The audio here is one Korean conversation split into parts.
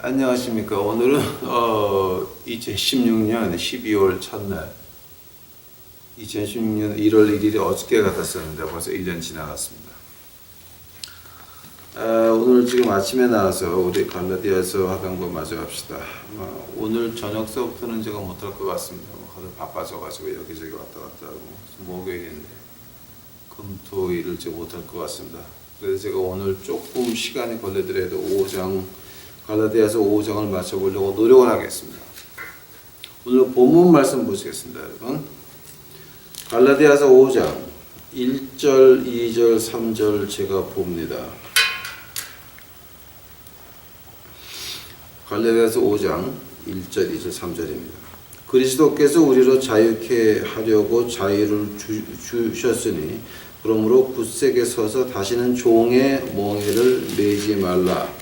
안녕하십니까. 오늘은 2016년 12월 첫날 2016년 1월 1일이 어저께 같았었는데 벌써 1년 지나갔습니다. 오늘 지금 아침에 나와서 우리 갈라디아서 학양부 마저 합시다. 오늘 저녁서부터는 제가 못할 것 같습니다. 다들 바빠져가지고 여기저기 왔다 갔다 하고 목요일인데 금토일을 제가 못할 것 같습니다. 그래서 제가 오늘 조금 시간이 걸리더라도 5장 갈라디아서 5장을 맞춰보려고 노력을 하겠습니다. 오늘 본문 말씀 보시겠습니다, 여러분. 갈라디아서 5장 1절, 2절, 3절 제가 봅니다. 갈라디아서 5장 1절, 2절, 3절입니다. 그리스도께서 우리로 자유케 하려고 자유를 주셨으니 그러므로 굳세게 서서 다시는 종의 멍에를 매지 말라.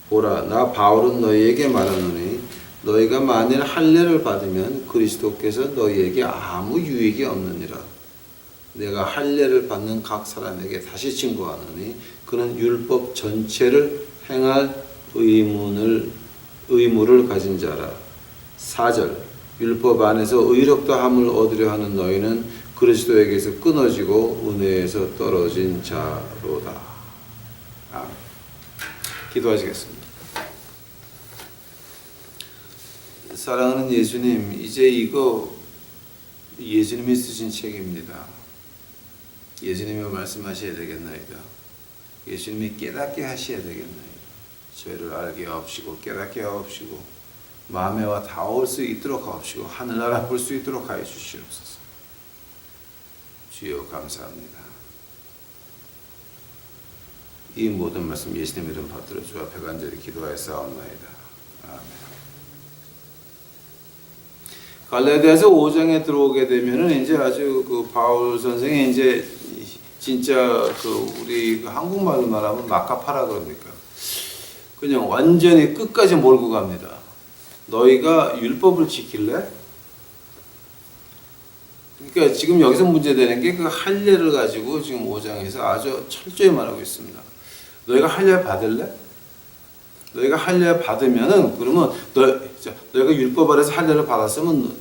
보라, 나 바울은 너희에게 말하노니 너희가 만일 할례를 받으면 그리스도께서 너희에게 아무 유익이 없느니라. 내가 할례를 받는 각 사람에게 다시 증거하노니 그는 율법 전체를 행할 의무를 가진 자라. 4절, 율법 안에서 의롭다함을 얻으려 하는 너희는 그리스도에게서 끊어지고 은혜에서 떨어진 자로다. 기도하시겠습니다. 사랑하는 예수님, 이제 이거 예수님이 쓰신 책입니다. 예수님이 말씀하셔야 되겠나이다. 예수님이 깨닫게 하셔야 되겠나이다. 저희를 알게 하옵시고 깨닫게 하옵시고 마음에 와 닿을 수 있도록 하옵시고 하늘나라 볼 수 있도록 하여 주시옵소서. 주여 감사합니다. 이 모든 말씀 예수님 이름 받들어 주 앞에 간절히 기도하여 싸움나이다. 아멘. 갈라디아서 5장에 들어오게 되면은 이제 아주 그 바울 선생이 이제 진짜 그 우리 한국말로 말하면 마카파라 그럽니까? 그냥 완전히 끝까지 몰고 갑니다. 너희가 율법을 지킬래? 그러니까 지금 여기서 문제되는 게 그 할례를 가지고 지금 5장에서 아주 철저히 말하고 있습니다. 너희가 할례 받을래? 너희가 할례 받으면은 그러면 너희가 율법 아래서 할례를 받았으면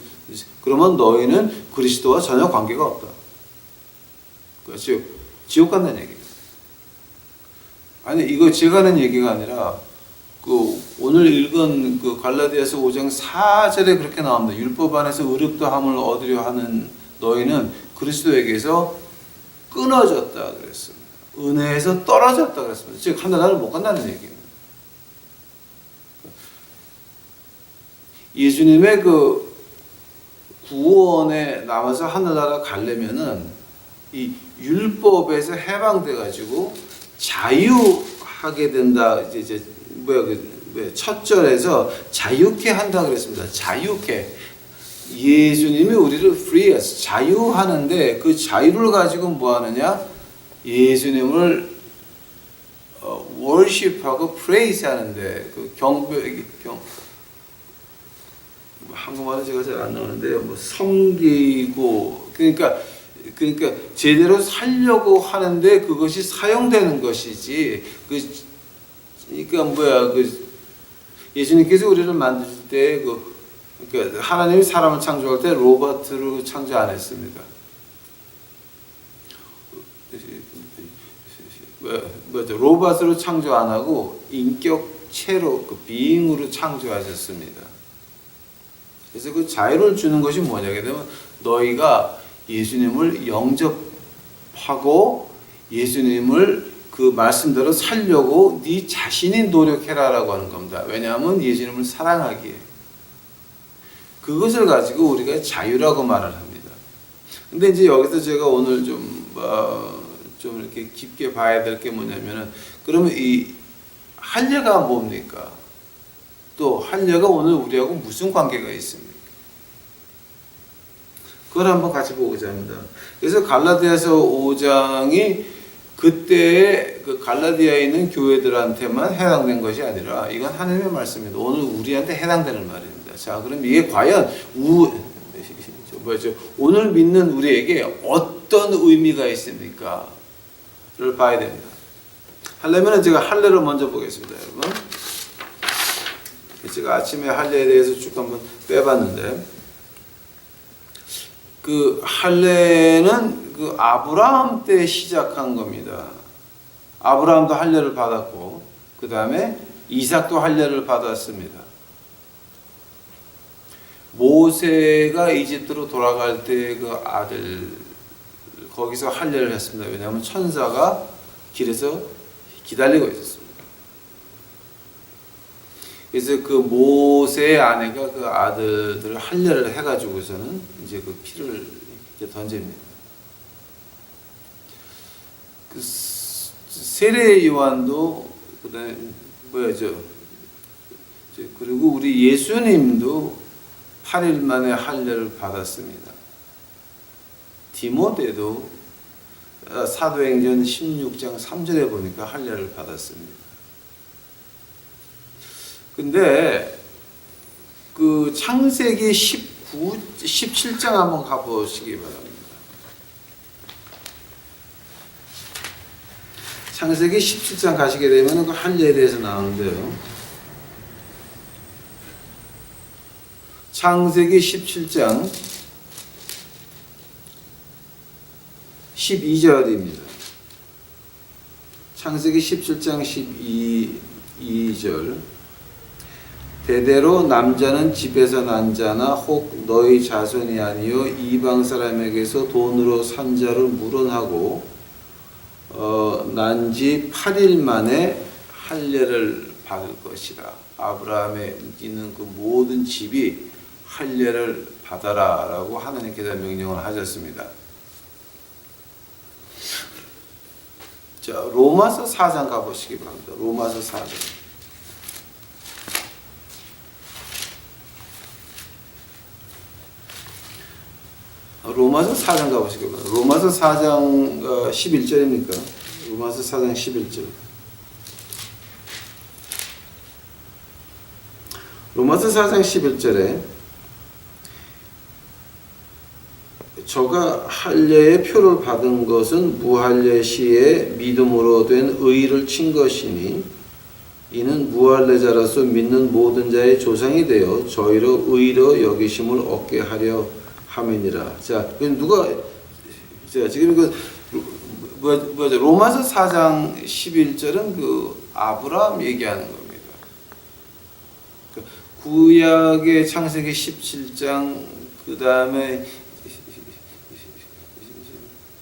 그러면 너희는 그리스도와 전혀 관계가 없다. 그렇죠? 지옥 간다는 얘기입니다. 아니 이거 제가 하는 얘기가 아니라 그 오늘 읽은 그 갈라디아서 5장 4절에 그렇게 나옵니다. 율법 안에서 의롭다함을 얻으려 하는 너희는 그리스도에게서 끊어졌다 그랬습니다. 은혜에서 떨어졌다 그랬습니다. 즉 하늘나라를 못 간다는 얘기입니다. 예수님의 그 구원에 남아서 하늘나라 가려면은 이 율법에서 해방돼 가지고 자유하게 된다. 이제 첫 절에서 자유케 한다 그랬습니다. 자유케. 예수님이 우리를 free, 자유하는데 그 자유를 가지고 뭐 하느냐? 예수님을 worship하고 praise 하는데 그 한국말은 제가 잘 안 나오는데 뭐 섬기고 그러니까 제대로 살려고 하는데 그것이 사용되는 것이지 그러니까 예수님께서 우리를 만드실 때 그러니까 하나님이 사람을 창조할 때 로봇으로 창조 안 했습니다. 로봇으로 창조 안 하고 인격체로 그 비잉으로 창조하셨습니다. 그래서 그 자유를 주는 것이 뭐냐게 되면 너희가 예수님을 영접하고 예수님을 그 말씀대로 살려고 네 자신이 노력해라라고 하는 겁니다. 왜냐하면 예수님을 사랑하기에 그것을 가지고 우리가 자유라고 말을 합니다. 근데 이제 여기서 제가 오늘 좀 이렇게 깊게 봐야 될 게 뭐냐면은 그러면 이 할례가 뭡니까? 또 할례가 오늘 우리하고 무슨 관계가 있습니까? 그걸 한번 같이 보고자 합니다. 그래서 갈라디아서 5장이 그때의 그 갈라디아에 있는 교회들한테만 해당된 것이 아니라 이건 하나님의 말씀입니다. 오늘 우리한테 해당되는 말입니다. 자, 그럼 이게 과연 오늘 믿는 우리에게 어떤 의미가 있습니까? 를 봐야 됩니다. 하려면 제가 할례를 먼저 보겠습니다, 여러분. 제가 아침에 할례에 대해서 쭉 한번 빼봤는데, 그 할례는 그 아브라함 때 시작한 겁니다. 아브라함도 할례를 받았고, 그 다음에 이삭도 할례를 받았습니다. 모세가 이집트로 돌아갈 때 그 아들, 거기서 할례를 했습니다. 왜냐하면 천사가 길에서 기다리고 있었습니다. 그래서 그 모세의 아내가 그 아들들을 할례를 해가지고서는 이제 그 피를 이제 던집니다. 그 세례 요한도 그다음에 그리고 우리 예수님도 8일 만에 할례를 받았습니다. 디모데도 사도행전 16장 3절에 보니까 할례를 받았습니다. 근데 그 창세기 17장 한번 가보시기 바랍니다. 창세기 17장 가시게 되면 그 할례에 대해서 나오는데요. 창세기 17장 12절입니다. 창세기 17장 12절. 대대로 남자는 집에서 난 자나 혹 너희 자손이 아니요 이방 사람에게서 돈으로 산 자를 물은하고 난 지 8일 만에 할례를 받을 것이라. 아브라함에 있는 그 모든 집이 할례를 받아라라고 하나님께서 명령을 하셨습니다. 자, 로마서 4장 가보시기 바랍니다. 로마서 4장. 로마서 4장 가보시기 바랍니다. 로마서 4장 11절입니까? 로마서 4장 11절. 로마서 4장 11절에 저가 할례의 표를 받은 것은 무할례 시에 믿음으로 된 의를 친 것이니 이는 무할례자로서 믿는 모든 자의 조상이 되어 저희로 의로 여기심을 얻게 하려 함이니라. 자, 누가 지금 로마서 4장 11절은 그 아브라함 얘기하는 겁니다. 구약의 창세기 17장, 그 다음에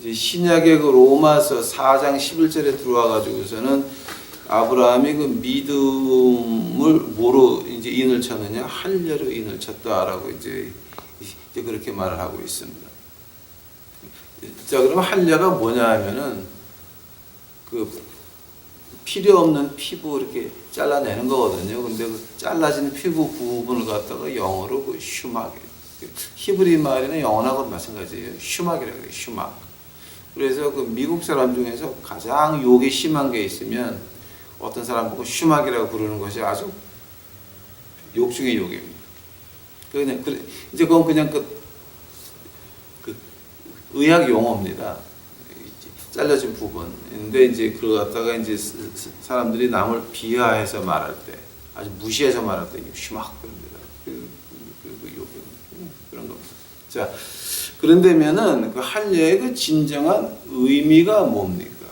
신약의 그 로마서 4장 11절에 들어와 가지고서는 아브라함이 그 믿음을 뭐로 이제 인을 쳤느냐? 할례로 인을 쳤다라고 이제 그렇게 말을 하고 있습니다. 자, 그러면 할례가 뭐냐 하면은 그 필요 없는 피부 이렇게 잘라내는 거거든요. 근데 그 잘라진 피부 부분을 갖다가 영어로 그 슈막, 히브리 말에는 영어하고 마찬가지예요. 슈막이라고 해요. 슈막. 그래서 그 미국 사람 중에서 가장 욕이 심한 게 있으면 어떤 사람 보고 슈막이라고 부르는 것이 아주 욕 중의 욕입니다. 그냥 이제 그건 그냥 그 의학 용어입니다. 잘라진 부분인데 이제 그걸 갖다가 이제 사람들이 남을 비하해서 말할 때, 아주 무시해서 말할 때 슈막 그럽니다. 그런 겁니다. 자, 그런데면은 그 할례의 그 진정한 의미가 뭡니까?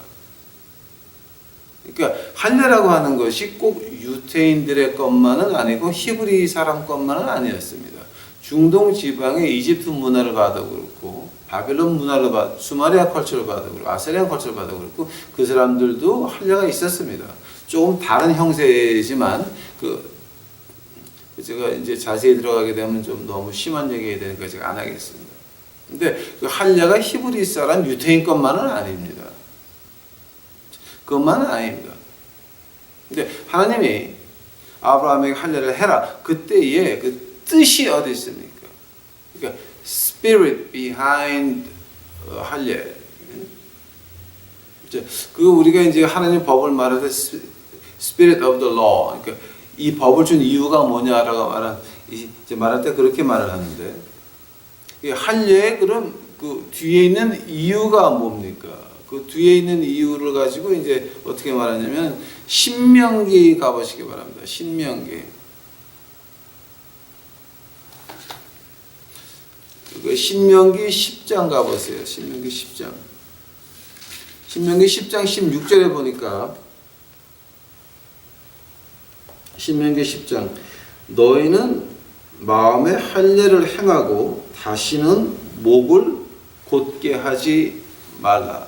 그러니까 할례라고 하는 것이 꼭 유대인들의 것만은 아니고 히브리 사람 것만은 아니었습니다. 중동 지방의 이집트 문화를 봐도 그렇고 바벨론 문화를 봐도 수마리아 컬처를 봐도 그렇고 아세리안 컬처를 봐도 그렇고 그 사람들도 할례가 있었습니다. 조금 다른 형태지만 제가 이제 자세히 들어가게 되면 좀 너무 심한 얘기가 되니까 제가 안 하겠습니다. 근데 그 할례가 히브리 사람 유대인 것만은 아닙니다. 그것만은 아닙니다. 근데 하나님이 아브라함에게 할례를 해라. 그때의 그 뜻이 어디 있습니까? 그러니까 spirit behind 할례. 그 우리가 이제 하나님 법을 말할 때 spirit of the law. 그러니까 이 법을 준 이유가 뭐냐라고 말할 때 그렇게 말을 하는데. 할례의 그럼 그 뒤에 있는 이유가 뭡니까? 그 뒤에 있는 이유를 가지고 이제 어떻게 말하냐면 신명기 가보시기 바랍니다. 신명기. 그 신명기 10장 가보세요. 신명기 10장. 신명기 10장 16절에 보니까 신명기 10장 너희는 마음에 할례를 행하고 다시는 목을 곧게 하지 말라.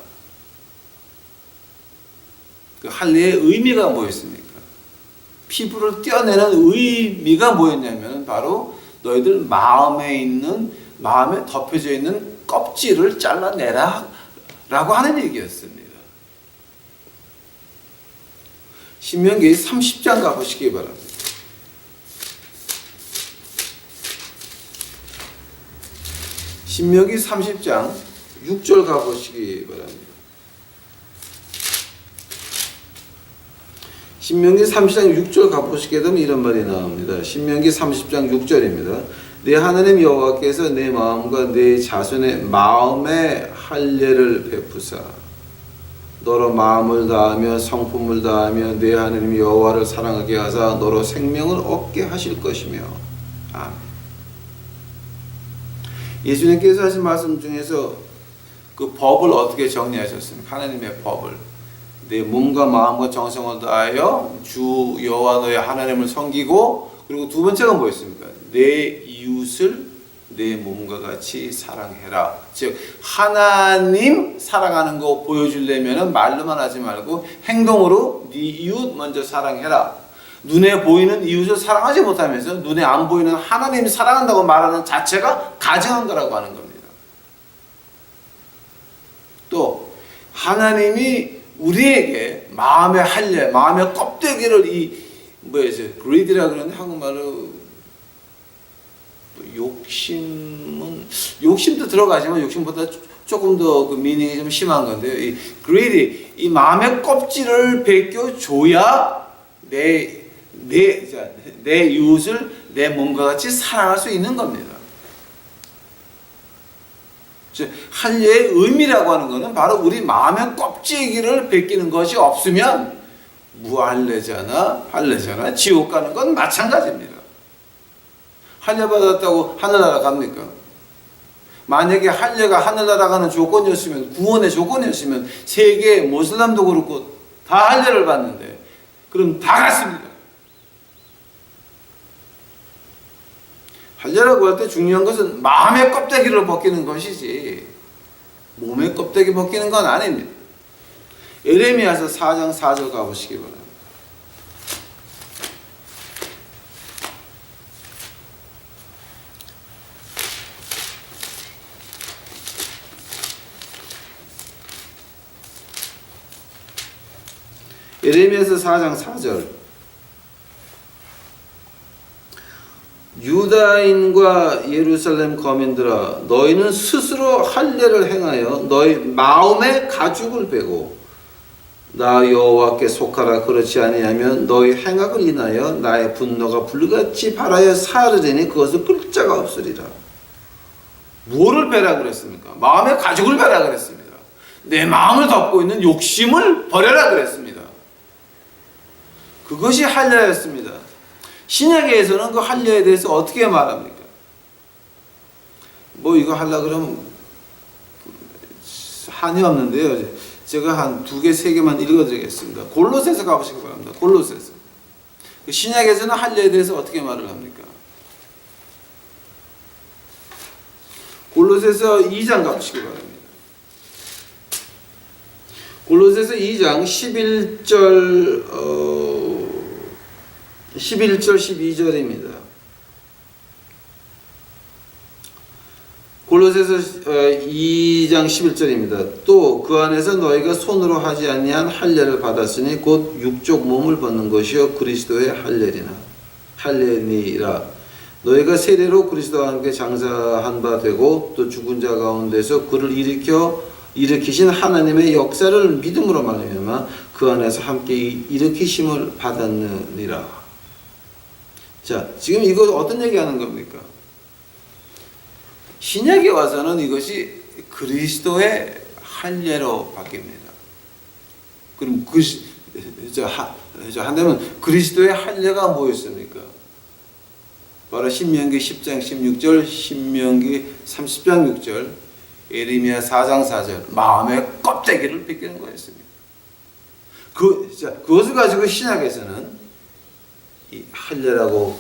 그 할례의 의미가 뭐였습니까? 피부를 떼어내는 의미가 뭐였냐면 바로 너희들 마음에 덮여져 있는 껍질을 잘라내라 라고 하는 얘기였습니다. 신명기 30장 가보시기 바랍니다. 신명기 30장 6절 가보시기 바랍니다. 신명기 30장 6절 가보시게 되면 이런 말이 나옵니다. 신명기 30장 6절입니다. 내 하나님 여호와께서 내 마음과 내 자손의 마음에 할례를 베푸사 너로 마음을 다하며 성품을 다하며 내 하나님 여호와를 사랑하게 하사 너로 생명을 얻게 하실 것이며. 아멘. 예수님께서 하신 말씀 중에서 그 법을 어떻게 정리하셨습니까? 하나님의 법을 내 몸과 마음과 정성을 다하여 주 여호와 너의 하나님을 섬기고, 그리고 두 번째가 뭐였습니까? 내 이웃을 내 몸과 같이 사랑해라. 즉 하나님 사랑하는 거 보여주려면 말로만 하지 말고 행동으로 네 이웃 먼저 사랑해라. 눈에 보이는 이웃을 사랑하지 못하면서 눈에 안 보이는 하나님이 사랑한다고 말하는 자체가 가증한 거라고 하는 겁니다. 또 하나님이 우리에게 마음의 할례, 마음의 껍데기를 greed이라 그러는데 한국말로 욕심도 들어가지만 욕심보다 조금 더 그 미닝이 좀 심한 건데요. 이 greedy, 이 마음의 껍질을 벗겨줘야 내 이웃을 내 몸과 같이 사랑할 수 있는 겁니다. 할례의 의미라고 하는 것은 바로 우리 마음의 껍질기를 벗기는 것이 없으면 무할례자나 할례자나 지옥 가는 건 마찬가지입니다. 할례 받았다고 하늘나라 갑니까? 만약에 할례가 하늘나라 가는 조건이었으면, 구원의 조건이었으면 세계 모슬람도 그렇고 다 할례를 받는데 그럼 다 갔습니다. 할례라고 할 때 중요한 것은 마음의 껍데기를 벗기는 것이지 몸의 껍데기 벗기는 건 아닙니다. 예레미야서 4장 4절 가보시기 바랍니다. 예레미야서 4장 4절 유다인과 예루살렘 거민들아 너희는 스스로 할례를 행하여 너희 마음의 가죽을 베고 나 여호와께 속하라. 그렇지 아니하면 너희 행악을 인하여 나의 분노가 불같이 발하여 사르리니 그것을 끌 자가 없으리라. 뭐를 베라 그랬습니까? 마음의 가죽을 베라 그랬습니다. 내 마음을 덮고 있는 욕심을 버려라 그랬습니다. 그것이 할례였습니다. 신약에서는 그 할례에 대해서 어떻게 말합니까? 이거 하려고 그러면 한이 없는데요. 제가 한 2개, 3개만 읽어드리겠습니다. 골로새서 가보시기 바랍니다. 골로새서. 신약에서는 할례에 대해서 어떻게 말을 합니까? 골로새서 2장 가보시기 바랍니다. 골로새서 2장 11절 12절입니다. 골로새서 2장 11절입니다. 또 그 안에서 너희가 손으로 하지 아니한 할례를 받았으니 곧 육적 몸을 벗는 것이요 그리스도의 할례니라. 너희가 세례로 그리스도와 함께 장사한 바 되고 또 죽은 자 가운데서 그를 일으키신 하나님의 역사를 믿음으로 말미암아 그 안에서 함께 일으키심을 받았느니라. 자, 지금 이거 어떤 얘기하는 겁니까? 신약에 와서는 이것이 그리스도의 할례로 바뀝니다. 그럼 한다면 그리스도의 할례가 뭐였습니까? 바로 신명기 10장 16절, 신명기 30장 6절, 예레미야 4장 4절, 마음의 껍데기를 벗기는 거였습니다. 그것을 가지고 신약에서는 이 할례라고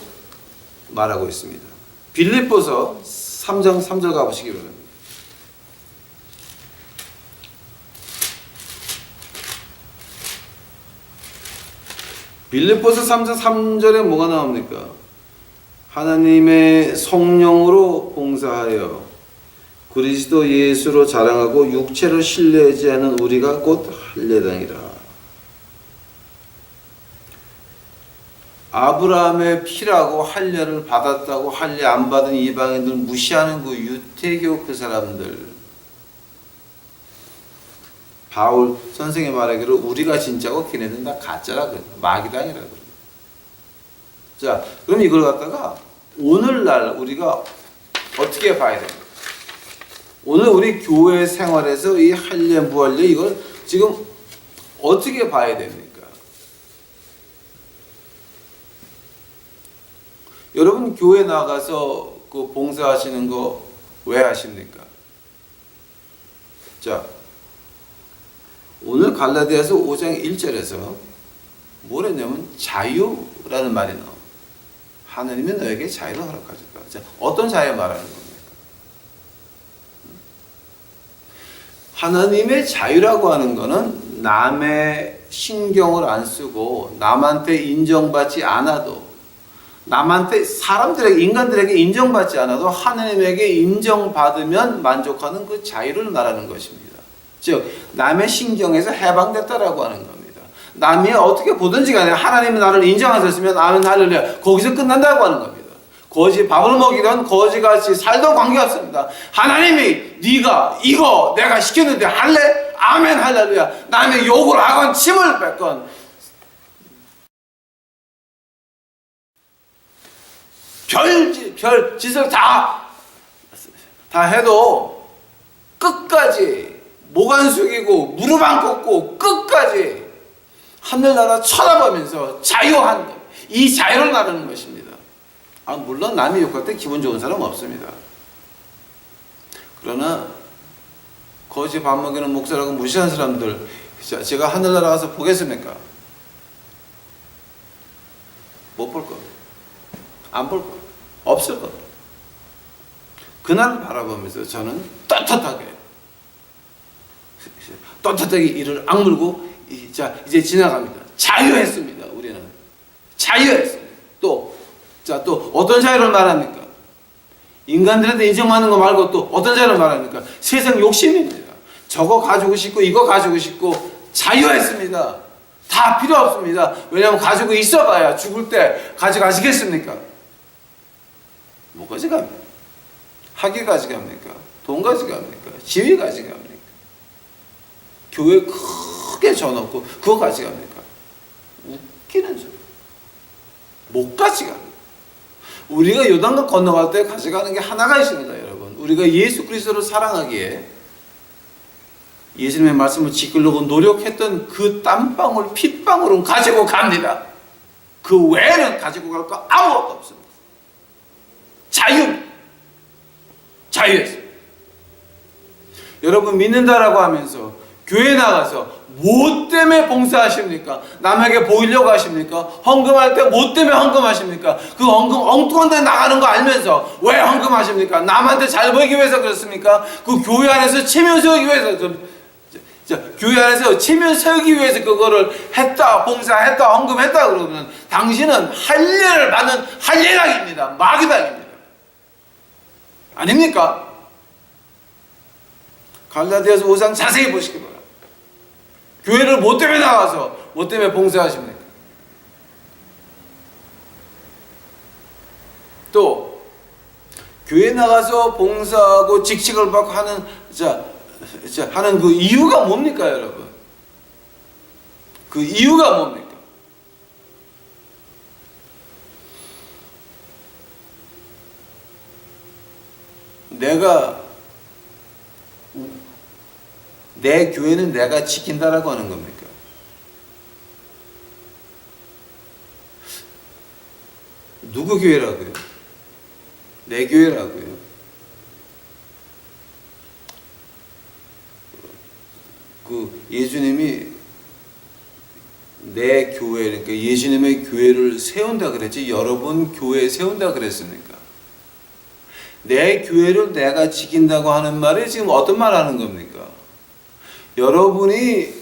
말하고 있습니다. 빌립보서 3장 3절 가보시기 바랍니다. 빌립보서 3장 3절에 뭐가 나옵니까? 하나님의 성령으로 봉사하여 그리스도 예수로 자랑하고 육체로 신뢰하지 않은 우리가 곧 할례당이라. 아브라함의 피라고 할례를 받았다고 할례 안 받은 이방인들 무시하는 그 유태교 그 사람들, 바울 선생이 말하기로 우리가 진짜고 걔네들은 다 가짜라 그래요. 마귀당이라 그래요. 자, 그럼 이걸 갖다가 오늘날 우리가 어떻게 봐야 됩니까? 오늘 우리 교회 생활에서 이 할례 무할례 이걸 지금 어떻게 봐야 됩니까? 여러분 교회 나가서 그 봉사하시는 거 왜 하십니까? 자, 오늘 갈라디아서 5장 1절에서 뭘 했냐면 자유라는 말이 나옵니다. 하나님이 너에게 자유를 허락하셨다. 자, 어떤 자유 말하는 겁니까? 하나님의 자유라고 하는 것은 남의 신경을 안 쓰고 남한테 인정받지 않아도 남한테 사람들에게 인간들에게 인정받지 않아도 하나님에게 인정받으면 만족하는 그 자유를 말하는 것입니다. 즉 남의 신경에서 해방됐다라고 하는 겁니다. 남이 어떻게 보든지 간에 하나님이 나를 인정하셨으면 아멘 할렐루야 거기서 끝난다고 하는 겁니다. 거지 밥을 먹이던 거지같이 살던 관계없습니다. 하나님이 네가 이거 내가 시켰는데 할래? 아멘 할렐루야. 남의 욕을 하건 침을 뱉건 별 짓을 다 해도 끝까지 목 안 숙이고 무릎 안 꿇고 끝까지 하늘나라 쳐다보면서 자유한 것, 이 자유를 말하는 것입니다. 물론 남이 욕할 때 기분 좋은 사람은 없습니다. 그러나 거지 밥 먹이는 목사라고 무시하는 사람들 제가 하늘나라 가서 보겠습니까? 못 볼 겁니다. 안 볼 겁니다. 없을 겁니다. 그날을 바라보면서 저는 떳떳하게 이를 악물고 이제 지나갑니다. 자유했습니다. 우리는 자유했습니다. 또 어떤 자유를 말합니까? 인간들한테 인정받는 거 말고 또 어떤 자유를 말합니까? 세상 욕심입니다. 저거 가지고 싶고 이거 가지고 싶고 자유했습니다. 다 필요 없습니다. 왜냐하면 가지고 있어봐야 죽을 때 가져가시겠습니까? 뭐 가져갑니까? 학위 가져갑니까? 돈 가져갑니까? 지위 가져갑니까? 교회 크게 져놓고 그거 가져갑니까? 웃기는 소리. 못 가져갑니다. 우리가 요단강 건너갈 때 가져가는 게 하나가 있습니다, 여러분. 우리가 예수 그리스도를 사랑하기에 예수님의 말씀을 지키려고 노력했던 그 땀방울, 핏방울은 가지고 갑니다. 그 외에는 가지고 갈 거 아무것도 없습니다. 자유했습니다. 여러분 믿는다라고 하면서 교회 나가서 뭐 때문에 봉사하십니까? 남에게 보이려고 하십니까? 헌금할 때 뭐 때문에 헌금하십니까? 그 헌금 엉뚱한 데 나가는 거 알면서 왜 헌금하십니까? 남한테 잘 보이기 위해서 그렇습니까? 그 교회 안에서 체면 세우기 위해서 교회 안에서 체면 세우기 위해서 그거를 했다, 봉사했다, 헌금했다 그러면 당신은 할례를 받는 할례당입니다. 마귀당입니다. 아닙니까? 갈라디아서 5장 자세히 보시기 바랍니다. 교회를 뭐 때문에 나가서 뭐 때문에 봉사하십니까? 또 교회 나가서 봉사하고 직책을 받고 하는 그 이유가 뭡니까, 여러분? 그 이유가 뭡니까? 내 교회는 내가 지킨다라고 하는 겁니까? 누구 교회라고요? 내 교회라고요. 예수님이 내 교회, 그러니까 예수님의 교회를 세운다 그랬지 여러분 교회 세운다 그랬습니까? 내 교회를 내가 지킨다고 하는 말이 지금 어떤 말 하는 겁니까? 여러분이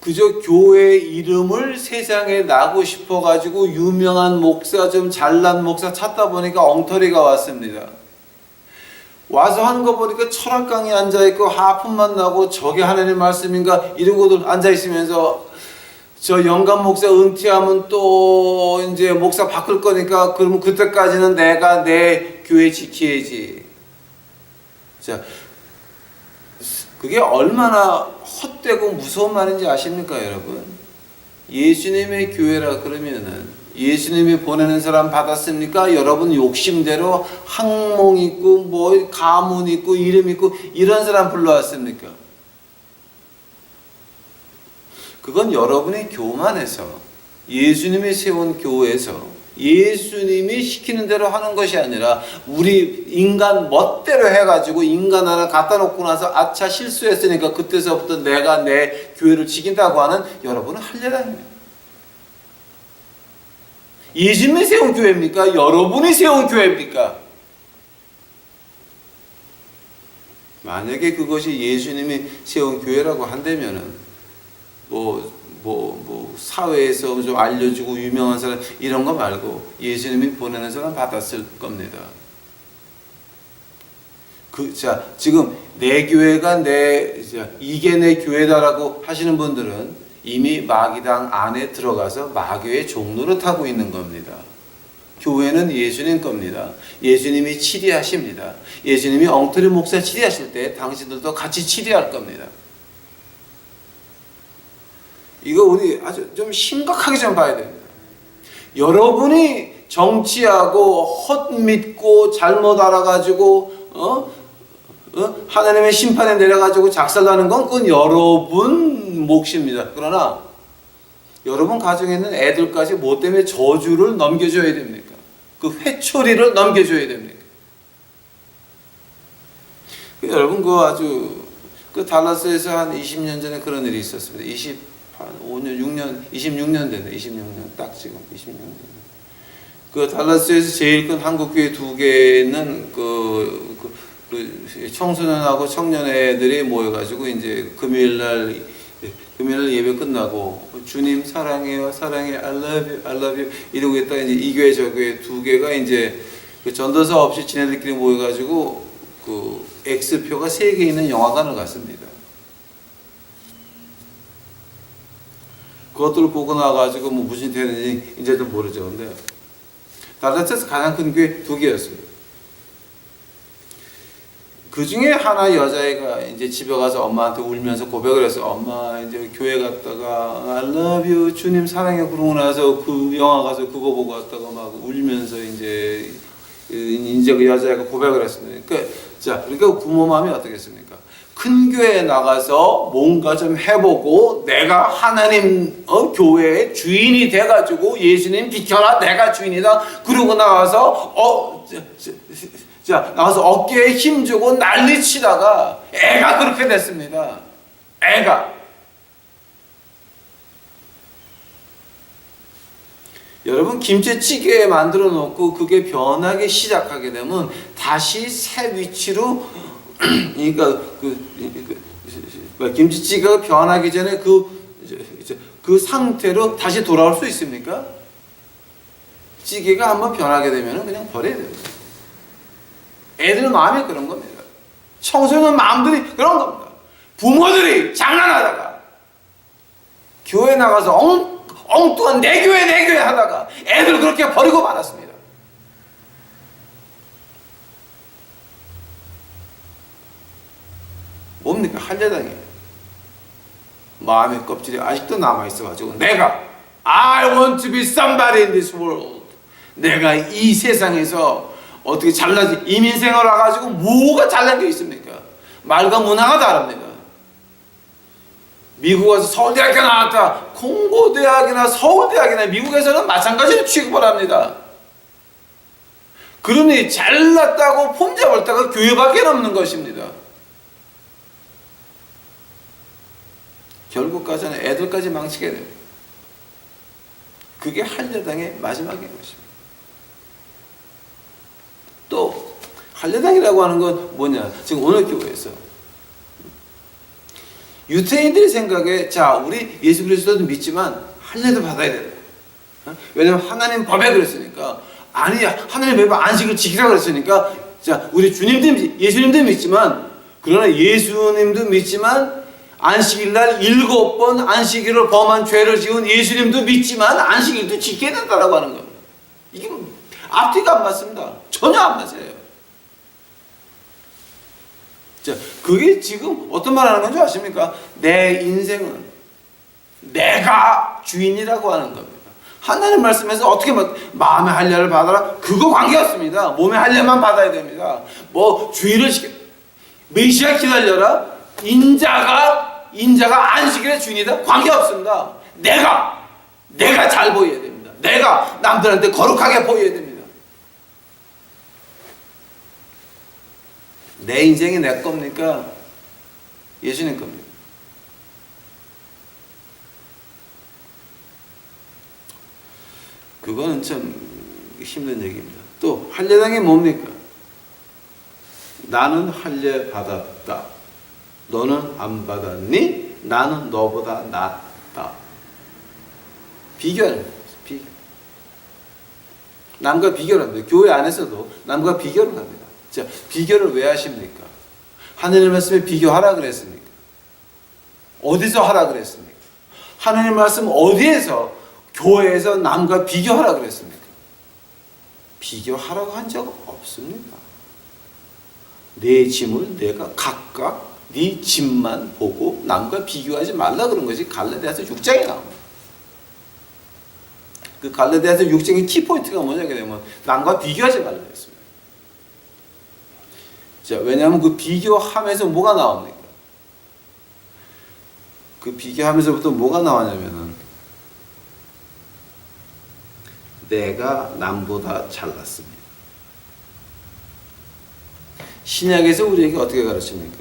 그저 교회 이름을 세상에 나고 싶어가지고 유명한 목사, 좀 잘난 목사 찾다 보니까 엉터리가 왔습니다. 와서 하는 거 보니까 철학 강의 앉아있고 하품만 나고 저게 하나님 말씀인가 이러고들 앉아있으면서 저 영감 목사 은퇴하면 또 이제 목사 바꿀 거니까 그러면 그때까지는 내가 내 교회 지켜야지. 자, 그게 얼마나 헛되고 무서운 말인지 아십니까, 여러분? 예수님의 교회라 그러면은 예수님이 보내는 사람 받았습니까? 여러분 욕심대로 항몽 있고 뭐 가문 있고 이름 있고 이런 사람 불러왔습니까? 그건 여러분이 교만해서 예수님이 세운 교회에서 예수님이 시키는 대로 하는 것이 아니라 우리 인간 멋대로 해가지고 인간 하나 갖다 놓고 나서 아차 실수했으니까 그때서부터 내가 내 교회를 지킨다고 하는 여러분은 할례당입니다. 예수님이 세운 교회입니까? 여러분이 세운 교회입니까? 만약에 그것이 예수님이 세운 교회라고 한다면은 사회에서 좀 알려주고 유명한 사람 이런 거 말고 예수님이 보내는 사람 받았을 겁니다. 지금 내 교회가 이게 내 교회다라고 하시는 분들은 이미 마귀당 안에 들어가서 마귀의 종로를 타고 있는 겁니다. 교회는 예수님 겁니다. 예수님이 치리하십니다. 예수님이 엉터리 목사 치리하실 때 당신들도 같이 치리할 겁니다. 이거 우리 아주 좀 심각하게 좀 봐야 됩니다. 여러분이 정치하고 헛믿고 잘못 알아가지고 하나님의 심판에 내려가지고 작살나는 건 그건 여러분 몫입니다. 그러나 여러분 가정에 있는 애들까지 뭐 때문에 저주를 넘겨줘야 됩니까? 그 회초리를 넘겨줘야 됩니까? 여러분 달라스에서 한 20년 전에 그런 일이 있었습니다. 26년 됐네. 26년 딱 지금 26년 됐네. 달라스에서 제일 큰 한국교회 두 개는 청소년하고 청년애들이 모여가지고 이제 금요일 예배 끝나고 주님 사랑해요, 사랑해, I love you, I love you 이러고 있다가 이제 이 교회 저 교회 두 개가 이제 전도사 없이 지네들끼리 모여가지고 X표가 3개 있는 영화관을 갔습니다. 그것들을 보고 나가지고 무슨 되는지 이제도 모르죠. 근데 달라스에서 가장 큰 교회 2개였습니다. 그 중에 하나 여자애가 이제 집에 가서 엄마한테 울면서 고백을 해서 엄마 이제 교회 갔다가 I love you 주님 사랑해 그러고 나서 그 영화 가서 그거 보고 왔다가 막 울면서 이제 그 여자애가 고백을 했습니다. 그러니까 부모 마음이 어떻겠습니까? 큰 교회에 나가서 뭔가 좀 해보고 내가 하나님 교회의 주인이 돼가지고 예수님 비켜라 내가 주인이다 그러고 나가서 나가서 어깨에 힘주고 난리치다가 애가 그렇게 됐습니다. 애가. 여러분 김치찌개 만들어 놓고 그게 변하기 시작하게 되면 다시 새 위치로 그러니까 김치찌개가 변하기 전에 그 상태로 다시 돌아올 수 있습니까? 찌개가 한번 변하게 되면 그냥 버려야 됩니다. 애들 마음이 그런 겁니다. 청소년 마음들이 그런 겁니다. 부모들이 장난하다가 교회 나가서 엉뚱한 내 교회 하다가 애들 그렇게 버리고 말았습니다. 뭡니까? 할례당이에요. 마음의 껍질이 아직도 남아있어가지고 내가 I want to be somebody in this world. 내가 이 세상에서 어떻게 잘나지 이민생활 와가지고 뭐가 잘난 게 있습니까? 말과 문화가 다릅니다. 미국 와서 서울대학교 나왔다. 공고대학이나 서울대학이나 미국에서는 마찬가지로 취급을 합니다. 그러니 잘났다고 폼 잡았다가 교회밖에 없는 것입니다. 결국 가서는 애들까지 망치게 돼요. 그게 한려당의 마지막인 것입니다. 또 한려당이라고 하는 건 뭐냐? 지금 오늘 교회에서 유태인들의 생각에 자 우리 예수 그리스도도 믿지만 할례도 받아야 된다. 왜냐면 하나님 법에 그랬으니까. 아니 하나님 매번 안식을 지키라고 그랬으니까 자 우리 주님도 예수님도 믿지만 그러나 예수님도 믿지만 안식일날 7번 안식일을 범한 죄를 지은 예수님도 믿지만 안식일도 지켜야 된다라고 하는 겁니다. 이게 앞뒤가 안 맞습니다. 전혀 안 맞아요. 자, 그게 지금 어떤 말 하는 건지 아십니까? 내 인생은 내가 주인이라고 하는 겁니다. 하나님 말씀에서 어떻게 마음의 할례를 받아라? 그거 관계없습니다. 몸의 할례만 받아야 됩니다. 뭐 주의를 시켜 메시아 기다려라? 인자가 안식일의 주인이다? 관계없습니다. 내가 잘 보여야 됩니다. 내가 남들한테 거룩하게 보여야 됩니다. 내 인생이 내 겁니까? 예수님 겁니다. 그거는 참 힘든 얘기입니다. 또 할례당이 뭡니까? 나는 할례 받았다. 너는 안 받았니? 나는 너보다 낫다. 비교하는 거예요. 비교. 남과 비교를 합니다. 교회 안에서도 남과 비교를 합니다. 자, 비교를 왜 하십니까? 하느님 말씀에 비교하라 그랬습니까? 어디서 하라 그랬습니까? 하느님 말씀 어디에서 교회에서 남과 비교하라 그랬습니까? 비교하라고 한 적 없습니다. 내 짐을 내가 각각 네 짐만 보고 남과 비교하지 말라 그런 것이 갈라디아서 6장에 나옵니다. 그 갈라디아서 6장의 키포인트가 뭐냐게 되면 남과 비교하지 말라 했습니다. 자, 왜냐하면 그 비교하면서 뭐가 나옵니까? 그 비교하면서부터 뭐가 나왔냐면은 내가 남보다 잘났습니다. 신약에서 우리에게 어떻게 가르칩니까?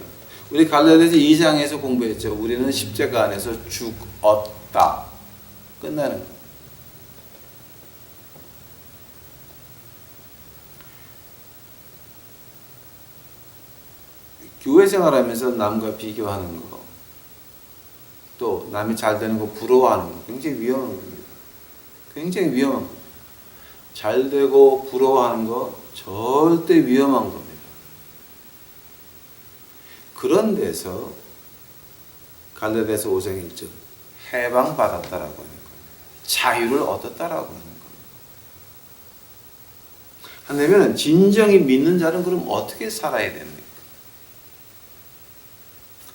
우리 갈라디아서 2장에서 공부했죠. 우리는 십자가 안에서 죽었다. 끝나는 거예요. 교회 생활하면서 남과 비교하는 거, 또 남이 잘 되는 거 부러워하는 거 굉장히 위험한 겁니다. 굉장히 위험한 겁니다. 잘 되고 부러워하는 거 절대 위험한 겁니다. 그런 데서 갈라디아서 5장 1절 해방받았다라고 하는 겁니다. 자유를 얻었다라고 하는 겁니다. 한다면 진정히 믿는 자는 그럼 어떻게 살아야 됩니까?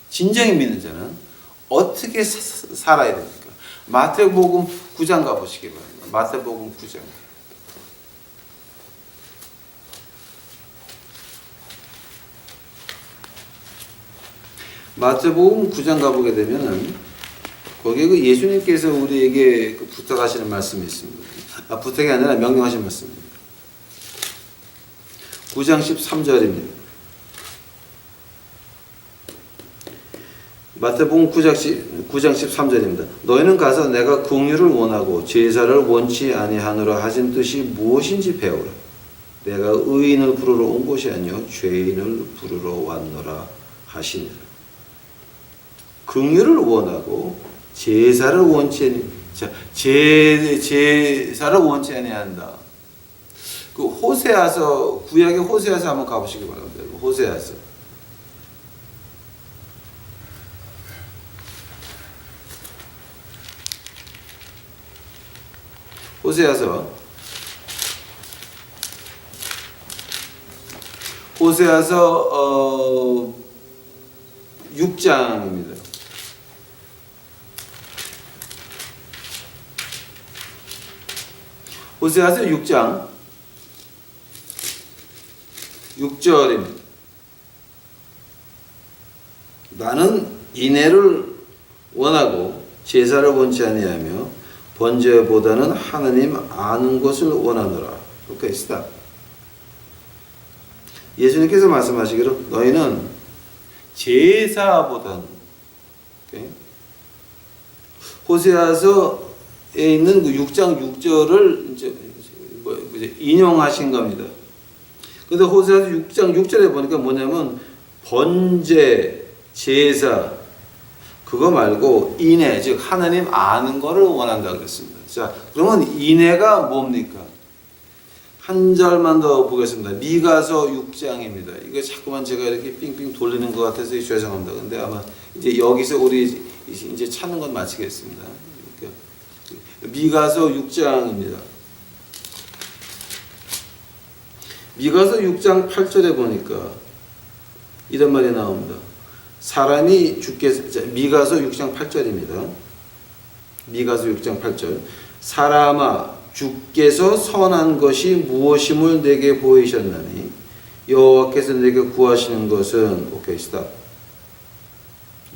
진정히 믿는 자는 어떻게 살아야 됩니까? 마태복음 9장 가보시기 바랍니다. 마태복음 9장. 마태복음 9장 가보게 되면은 거기에 그 예수님께서 우리에게 그 부탁하시는 말씀이 있습니다. 부탁이 아니라 명령하신 말씀입니다. 9장 13절입니다. 마태복음 9장 13절입니다. 너희는 가서 내가 긍휼을 원하고 제사를 원치 아니하노라 하신 뜻이 무엇인지 배우라. 내가 의인을 부르러 온 것이 아니요 죄인을 부르러 왔노라 하시니라. 긍휼을 원하고 제사를 원치 제사를 원치 아니한다. 그 호세아서 구약의 호세아서 한번 가보시기 바랍니다. 호세아서. 호세아서 6장입니다. 호세아서 6장 6절입니다. 나는 인애를 원하고 제사를 원치 아니하며 번제보다는 하나님 아는 것을 원하노라. 오케이, 스탑. 예수님께서 말씀하시기로 너희는 제사보다는, 오케이? 호세아서에 있는 그 6장 6절을 이제 인용하신 겁니다. 근데 호세아서 6장 6절에 보니까 뭐냐면 번제, 제사, 그거 말고 인애, 즉 하나님 아는 거를 원한다 그랬습니다. 자, 그러면 인애가 뭡니까? 한 절만 더 보겠습니다. 미가서 6장입니다. 이거 자꾸만 제가 이렇게 삥삥 돌리는 것 같아서 죄송합니다. 근데 아마 이제 여기서 우리 이제 찾는 건 마치겠습니다. 그러니까 미가서 6장입니다. 미가서 6장 8절에 보니까 이런 말이 나옵니다. 사람이 주께서, 미가서 6장 8절입니다. 미가서 6장 8절. 사람아 주께서 선한 것이 무엇임을 내게 보이셨나니 여호와께서 내게 구하시는 것은, 오케이 스탑.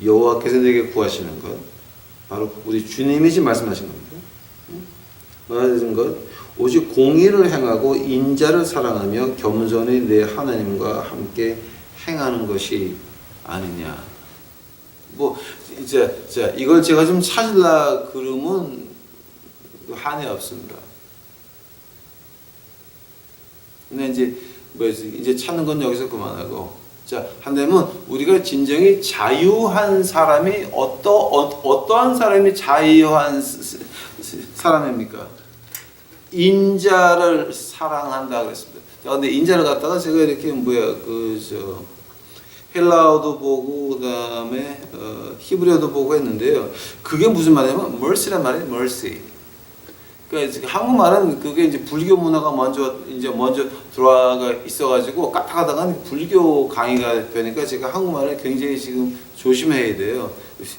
여호와께서 내게 구하시는 것, 바로 우리 주님이시 말씀하신 겁니다. 말하신 것, 오직 공의를 행하고 인자를 사랑하며 겸손히 내 하나님과 함께 행하는 것이 아니냐. 뭐 이제 자 이걸 제가 좀 찾으려 그러면 한이 없습니다. 근데 이제 찾는 건 여기서 그만하고, 자 한다면 우리가 진정히 자유한 사람이 어떠한 사람이 자유한 사람입니까? 인자를 사랑한다 그랬습니다. 자, 근데 인자를 갖다가 제가 이렇게 헬라어도 보고 그다음에 히브리어도 보고 했는데요. 그게 무슨 말이냐면 mercy란 말이에요. mercy. 그러니까 한국말은 그게 이제 불교 문화가 먼저 들어가 있어가지고 까딱하다가 불교 강의가 되니까 제가 한국말을 굉장히 지금 조심해야 돼요.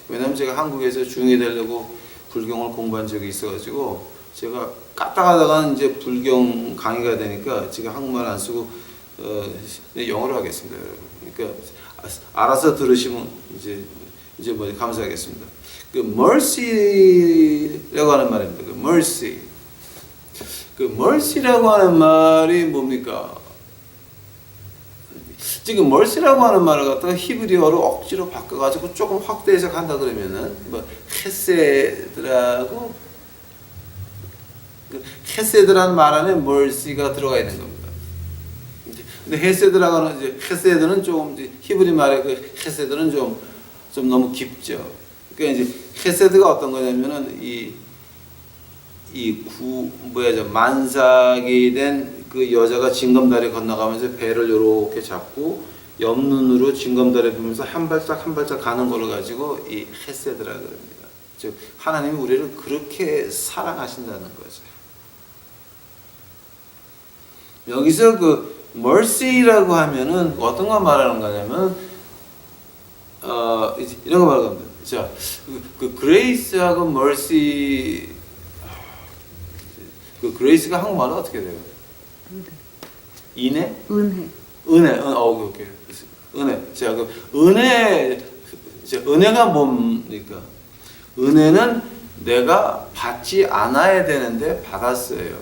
왜냐면 제가 한국에서 중이 되려고 불경을 공부한 적이 있어가지고 제가 까딱하다가 이제 불경 강의가 되니까 지금 한국말 안 쓰고 영어로 하겠습니다, 여러분. 그러니까 알아서 들으시면 이제 뭐 감사하겠습니다. 그 mercy라고 하는 말입니다. 그 mercy. 그 mercy라고 하는 말이 뭡니까? 지금 mercy라고 하는 말을 갖다가 히브리어로 억지로 바꿔가지고 조금 확대해서 간다 그러면은 뭐 헤세드라고, 그 헤세드라는 말 안에 mercy가 들어가 있는 겁니다. 근데 헤세드라고 하는 이제 헤세드는 좀 히브리 말의 그 헤세드는 좀 너무 깊죠. 그러니까 이제 헤세드가 어떤 거냐면은 만삭이 된 그 여자가 징검다리 건너가면서 배를 이렇게 잡고 옆눈으로 징검다리 보면서 한 발짝 한 발짝 가는 걸 가지고 이 헤세드라 그럽니다. 즉 하나님이 우리를 그렇게 사랑하신다는 거죠. 여기서 그 mercy라고 하면은 어떤 거 말하는 거냐면 이런 거 말하는 겁니다. 자, 그 grace하고 mercy, 그 grace가 한국말로 어떻게 돼요? 인애? 은혜. 오케이. 은혜. 자, 그 은혜가 뭡니까? 은혜는 내가 받지 않아야 되는데 받았어요.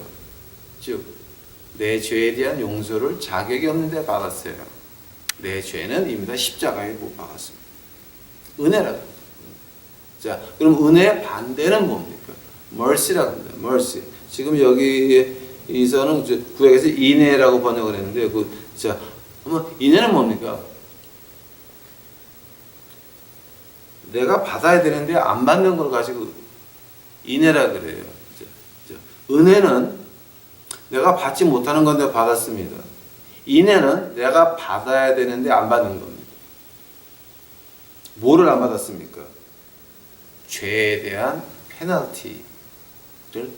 즉, 내 죄에 대한 용서를 자격이 없는데 받았어요. 내 죄는 이미 다 십자가에 못 박았습니다. 은혜라고. 자, 그럼 은혜의 반대는 뭡니까? mercy라고 합니다. mercy. 지금 여기에서는 구약에서 인애라고 번역을 했는데, 자, 그러면 인애는 뭡니까? 내가 받아야 되는데 안 받는 걸 가지고 인애라 그래요. 자, 은혜는 내가 받지 못하는 건데 받았습니다. 인애는 내가 받아야 되는데 안 받는 겁니다. 뭐를 안 받았습니까? 죄에 대한 페널티를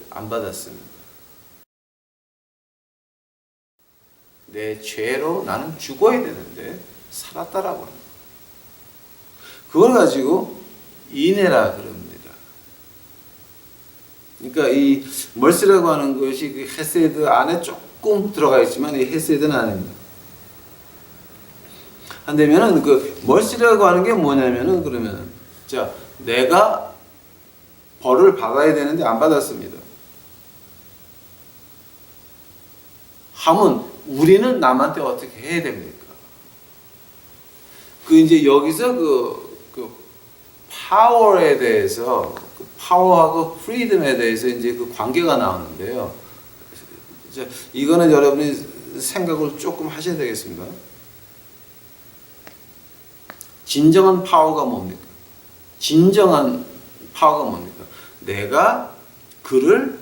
안 받았습니다. 내 죄로 나는 죽어야 되는데 살았다라고 합니다. 그걸 가지고 인애라 그럽니다. 그러니까 이 mercy라고 하는 것이 그 헤세드 안에 조금 들어가 있지만 이 헤세드는 아닙니다. 한다면은 그 mercy라고 하는 게 뭐냐면은 그러면 자, 내가 벌을 받아야 되는데 안 받았습니다. 하면 우리는 남한테 어떻게 해야 됩니까? 그 이제 여기서 그 파워에 대해서 그 파워하고 프리덤에 대해서 이제 그 관계가 나오는데요. 이거는 여러분이 생각을 조금 하셔야 되겠습니다. 진정한 파워가 뭡니까? 진정한 파워가 뭡니까? 내가 그를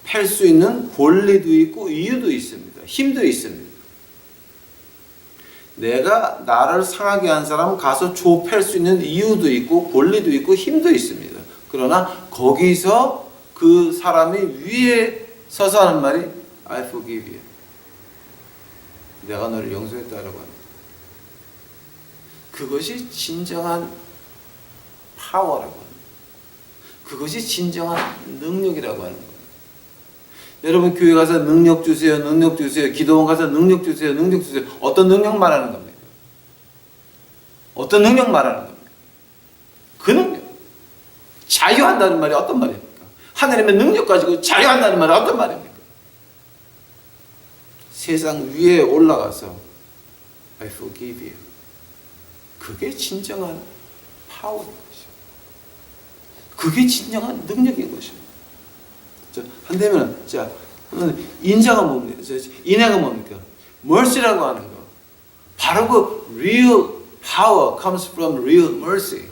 팰 수 있는 권리도 있고 이유도 있습니다. 힘도 있습니다. 내가 나를 상하게 한 사람 가서 좁힐 수 있는 이유도 있고 권리도 있고 힘도 있습니다. 그러나 거기서 그 사람이 위에 서서 하는 말이 I forgive you. 내가 너를 용서했다라고 합니다. 그것이 진정한 파워라고 합니다. 그것이 진정한 능력이라고 하는 겁니다. 여러분 교회 가서 능력 주세요, 능력 주세요. 기도원 가서 능력 주세요, 능력 주세요. 어떤 능력 말하는 겁니까? 어떤 능력 말하는 겁니까? 그 능력. 자유한다는 말이 어떤 말입니까? 하나님의 능력 가지고 자유한다는 말이 어떤 말입니까? 세상 위에 올라가서 I forgive you. 그게 진정한 파워인 것이죠. 그게 진정한 능력인 것입니다. 한다면, 자, 인자가 뭡니까? 인애가 뭡니까? mercy라고 하는 거. 바로 그 real power comes from real mercy.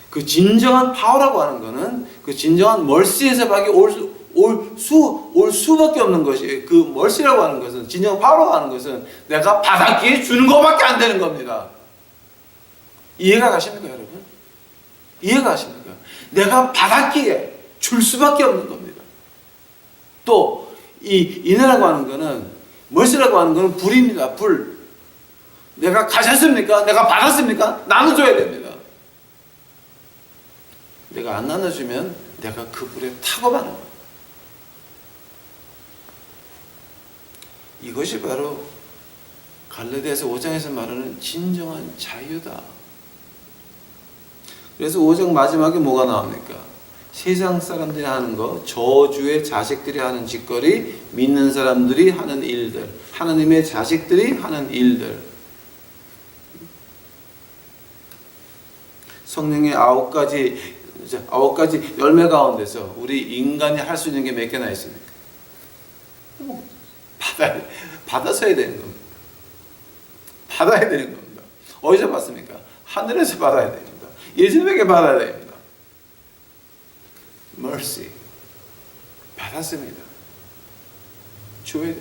그 진정한 파워라고 하는 거는 그 진정한 mercy에서밖에 올 수밖에 없는 것이 그 mercy라고 하는 것은 진정한 파워라고 하는 것은 내가 받았기에 주는 것밖에 안 되는 겁니다. 이해가 가십니까, 여러분? 이해가 가십니까? 내가 받았기에 줄 수밖에 없는 겁니다. 또 이 인애라고 하는 거는 mercy라고 하는 거는 불입니다. 불. 내가 가졌습니까? 내가 받았습니까? 나눠줘야 됩니다. 내가 안 나눠주면 내가 그 불에 타고 마는 거예요. 이것이 바로 갈라디아서 5장에서 말하는 진정한 자유다. 그래서 5장 마지막에 뭐가 나옵니까? 세상 사람들이 하는 거, 저주의 자식들이 하는 짓거리, 믿는 사람들이 하는 일들, 하나님의 자식들이 하는 일들. 성령의 9가지 열매 가운데서 우리 인간이 할 수 있는 게 몇 개나 있습니까? 받아서 해야 되는 겁니다. 받아야 되는 겁니다. 어디서 받습니까? 하늘에서 받아야 됩니다. 예수님에게 받아야 됩니다. mercy. 받았습니다. 줘야 돼요.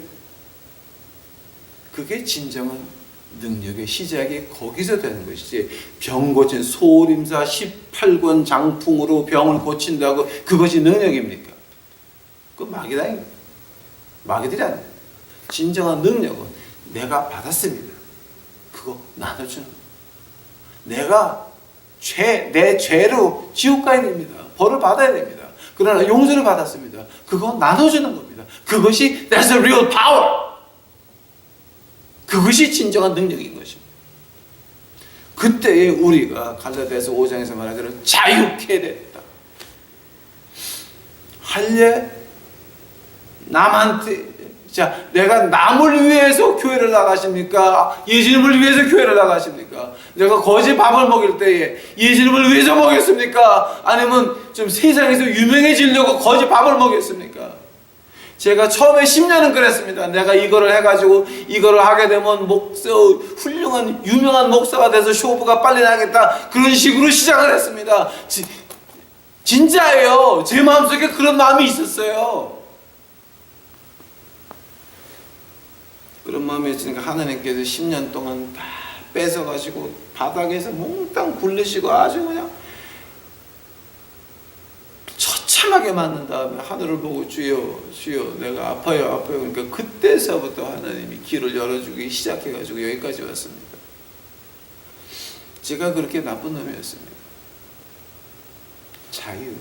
그게 진정한 능력의 시작이 거기서 되는 것이지 병 고친 소림사 18권 장풍으로 병을 고친다고 그것이 능력입니까? 그건 마귀다입니다. 마귀들이 아니에요. 진정한 능력은 내가 받았습니다. 그거 나눠주는 거예요. 내가 내 죄로 지옥 가야 됩니다. 벌을 받아야 됩니다. 그러나 용서를 받았습니다. 그거 나눠주는 겁니다. 그것이 that's a real power. 그것이 진정한 능력인 것입니다. 그때에 우리가 갈라디아서 5장에서 말하기를 자유케 됐다. 할례 남한테 자, 내가 남을 위해서 교회를 나가십니까? 예수님을 위해서 교회를 나가십니까? 내가 거지 밥을 먹일 때에 예수님을 위해서 먹였습니까? 아니면 좀 세상에서 유명해지려고 거지 밥을 먹였습니까? 제가 처음에 10년은 그랬습니다. 내가 이거를 해가지고 이거를 하게 되면 훌륭한 유명한 목사가 돼서 쇼부가 빨리 나겠다. 그런 식으로 시작을 했습니다. 진짜예요. 제 마음속에 그런 마음이 있었어요. 그런 마음이 있으니까 하나님께서 10년 동안 다 뺏어가지고 바닥에서 몽땅 굴리시고 아주 그냥 처참하게 맞는 다음에 하늘을 보고 주여 주여 내가 아파요. 그러니까 그때서부터 하나님이 길을 열어주기 시작해가지고 여기까지 왔습니다. 제가 그렇게 나쁜 놈이었습니다. 자유.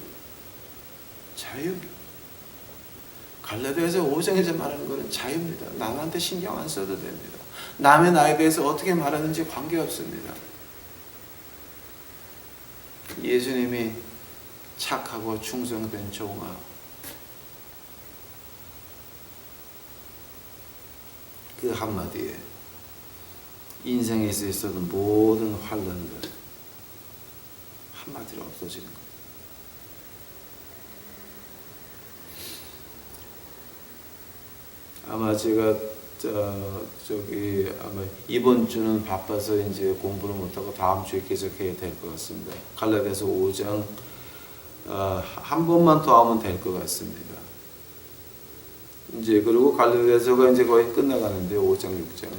갈라디아서 5장에서 말하는 것은 자유입니다. 남한테 신경 안 써도 됩니다. 남의 나에 대해서 어떻게 말하는지 관계없습니다. 예수님이 착하고 충성된 종아 그 한마디에 인생에서 있었던 모든 환란들 한마디로 없어지는 거예요. 아마 제가 아마 이번 주는 바빠서 이제 공부를 못하고 다음 주에 계속해야 될 것 같습니다. 갈라디아서 5장 한 번만 더 하면 될 것 같습니다. 이제 그리고 갈라디아서가 이제 거의 끝나가는데 5장 6장.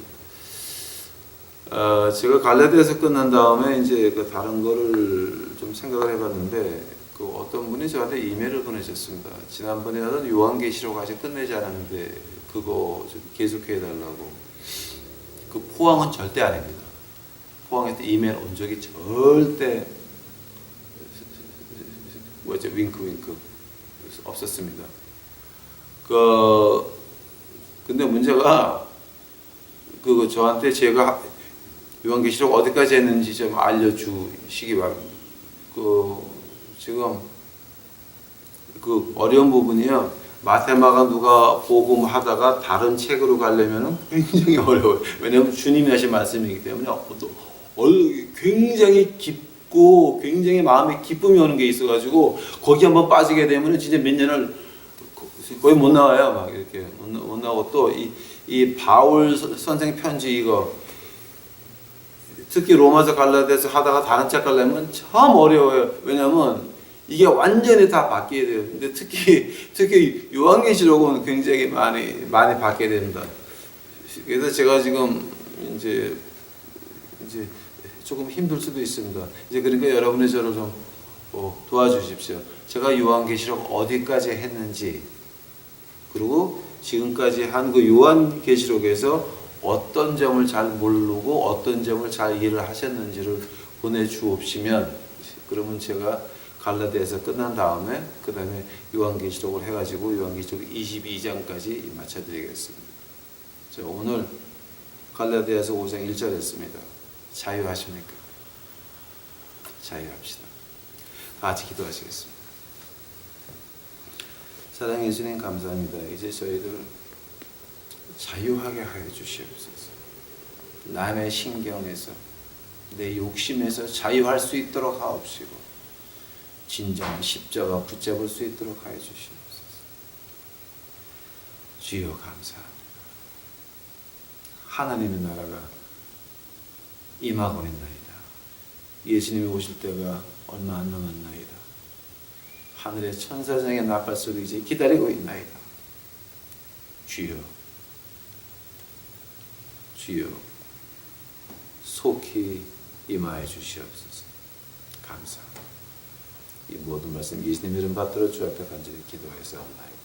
제가 갈라디아서 끝난 다음에 이제 그 다른 거를 좀 생각을 해봤는데 그 어떤 분이 저한테 이메일을 보내셨습니다. 지난번에 하던 요한계시록 아직 끝내지 않았는데 그거 좀 계속해 달라고. 그 포항은 절대 아닙니다. 포항에서 이메일 온 적이 절대 윙크 없었습니다. 근데 문제가 그거 저한테 제가 요한계시록 어디까지 했는지 좀 알려주시기 바랍니다. 지금 그 어려운 부분이요. 마테마가 누가 복음하다가 다른 책으로 가려면 굉장히 어려워요. 왜냐하면 주님이 하신 말씀이기 때문에 굉장히 깊고 굉장히 마음에 기쁨이 오는 게 있어가지고 거기 한번 빠지게 되면 진짜 몇 년을 거의 못 나와요. 막 이렇게 못 나오고 또 이 바울 선생 편지 이거 특히 로마서 갈라디아서 하다가 다른 책 가려면 참 어려워요. 왜냐하면 이게 완전히 다 바뀌어야 돼요. 근데 특히 요한계시록은 굉장히 많이 바뀌게 됩니다. 그래서 제가 지금 이제 조금 힘들 수도 있습니다. 이제 그러니까 여러분이 저를 좀 도와주십시오. 제가 요한계시록 어디까지 했는지 그리고 지금까지 한 그 요한계시록에서 어떤 점을 잘 모르고 어떤 점을 잘 이해를 하셨는지를 보내주옵시면 그러면 제가 갈라디아서 끝난 다음에 그 다음에 요한계시록을 해가지고 요한계시록 22장까지 마쳐드리겠습니다. 자, 오늘 갈라디아서 5장 1절 했습니다. 자유하십니까? 자유합시다. 다 같이 기도하시겠습니다. 사랑해 주님 감사합니다. 이제 저희들 자유하게 하여 주시옵소서. 남의 신경에서 내 욕심에서 자유할 수 있도록 하옵시고 진정한 십자가 붙잡을 수 있도록 하여 주시옵소서. 주여 감사합니다. 하나님의 나라가 임하고 있나이다. 예수님이 오실 때가 얼마 안 남았나이다. 하늘의 천사장의 나팔 소리 이제 기다리고 있나이다. 주여 속히 임하여 주시옵소서. 감사합니다. 이 모든 말씀 예수님 이름 받들어 주 앞에 간절히 기도해서옵나이다.